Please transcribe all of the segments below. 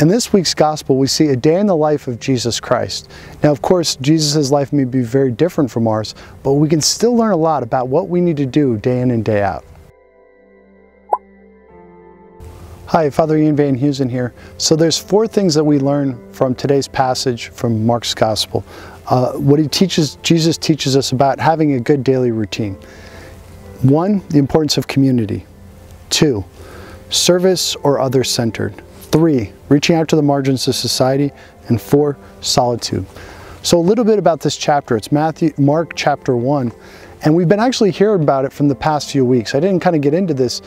In this week's gospel, we see a day in the life of Jesus Christ. Now, of course, Jesus' life may be very different from ours, but we can still learn a lot about what we need to do day in and day out. Hi, Father Ian Van Heusen here. So there's 4 things that we learn from today's passage from Mark's Gospel. Jesus teaches us about having a good daily routine. 1, the importance of community. 2, service or other-centered. 3, reaching out to the margins of society. And 4, solitude. So a little bit about this chapter. It's Mark chapter 1, and we've been actually hearing about it from the past few weeks. I didn't kind of get into this,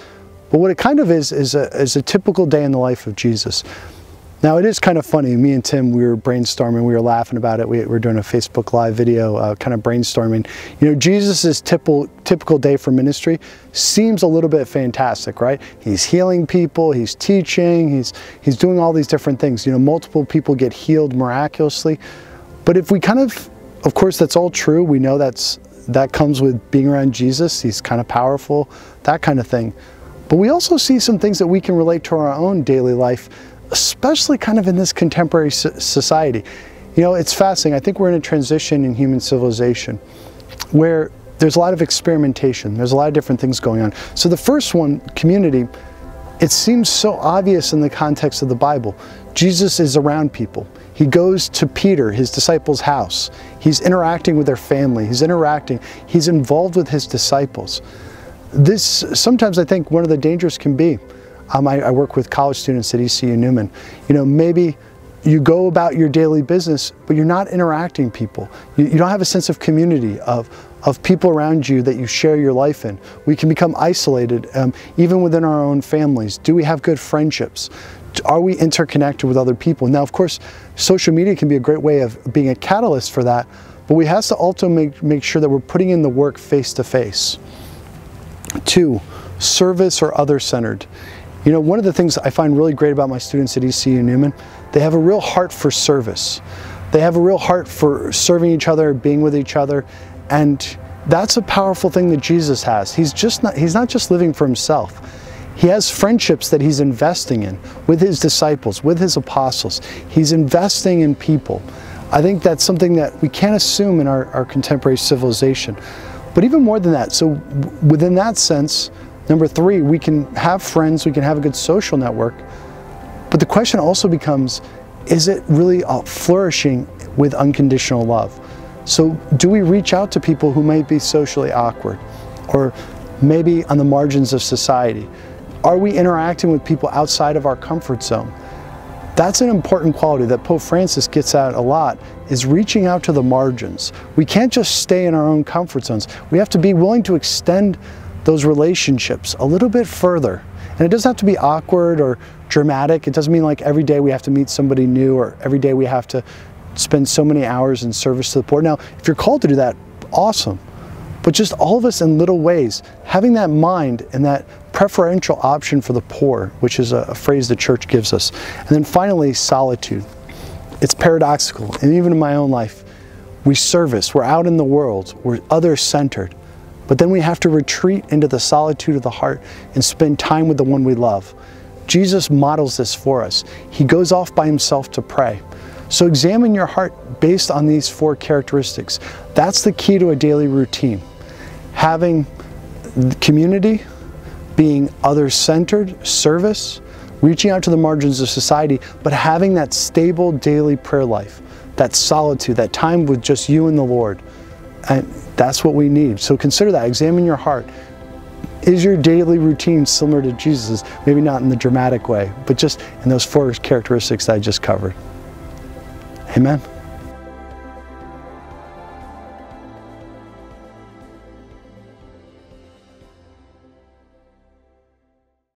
but what it kind of is a typical day in the life of Jesus. Now, it is kind of funny. Me and Tim, we were brainstorming, we were laughing about it. We were doing a Facebook Live video, kind of brainstorming. You know, Jesus' typical day for ministry seems a little bit fantastic, right? He's healing people, he's teaching, he's doing all these different things. You know, multiple people get healed miraculously. But if we of course, that's all true. We know that comes with being around Jesus. He's kind of powerful, that kind of thing. But we also see some things that we can relate to our own daily life, especially kind of in this contemporary society. You know, it's fascinating. I think we're in a transition in human civilization where there's a lot of experimentation. There's a lot of different things going on. So the first one, community, it seems so obvious in the context of the Bible. Jesus is around people. He goes to Peter, his disciples' house. He's interacting with their family. He's involved with his disciples. This, sometimes I think one of the dangers can be, I work with college students at ECU Newman. You know, maybe you go about your daily business, but you're not interacting people. You don't have a sense of community, of people around you that you share your life in. We can become isolated, even within our own families. Do we have good friendships? Are we interconnected with other people? Now, of course, social media can be a great way of being a catalyst for that, but we have to also make sure that we're putting in the work face to face. 2, service or other-centered. You know, one of the things I find really great about my students at ECU Newman, they have a real heart for service. They have a real heart for serving each other, being with each other, and that's a powerful thing that Jesus has. He's not just living for himself. He has friendships that he's investing in with his disciples, with his apostles. He's investing in people. I think that's something that we can't assume in our contemporary civilization. But even more than that, so within that sense, number 3, we can have friends, we can have a good social network, but the question also becomes, is it really flourishing with unconditional love? So do we reach out to people who might be socially awkward, or maybe on the margins of society? Are we interacting with people outside of our comfort zone? That's an important quality that Pope Francis gets at a lot, is reaching out to the margins. We can't just stay in our own comfort zones. We have to be willing to extend those relationships a little bit further. And it doesn't have to be awkward or dramatic. It doesn't mean like every day we have to meet somebody new, or every day we have to spend so many hours in service to the poor. Now, if you're called to do that, awesome. But just all of us in little ways, having that mind and that preferential option for the poor, which is a phrase the church gives us. And then finally, solitude. It's paradoxical. And even in my own life, we're out in the world, we're other-centered. But then we have to retreat into the solitude of the heart and spend time with the one we love. Jesus models this for us. He goes off by himself to pray. So examine your heart based on these 4 characteristics. That's the key to a daily routine. Having community, being other-centered, service, reaching out to the margins of society, but having that stable daily prayer life, that solitude, that time with just you and the Lord. And that's what we need. So consider that, examine your heart. Is your daily routine similar to Jesus'? Maybe not in the dramatic way, but just in those 4 characteristics that I just covered. Amen.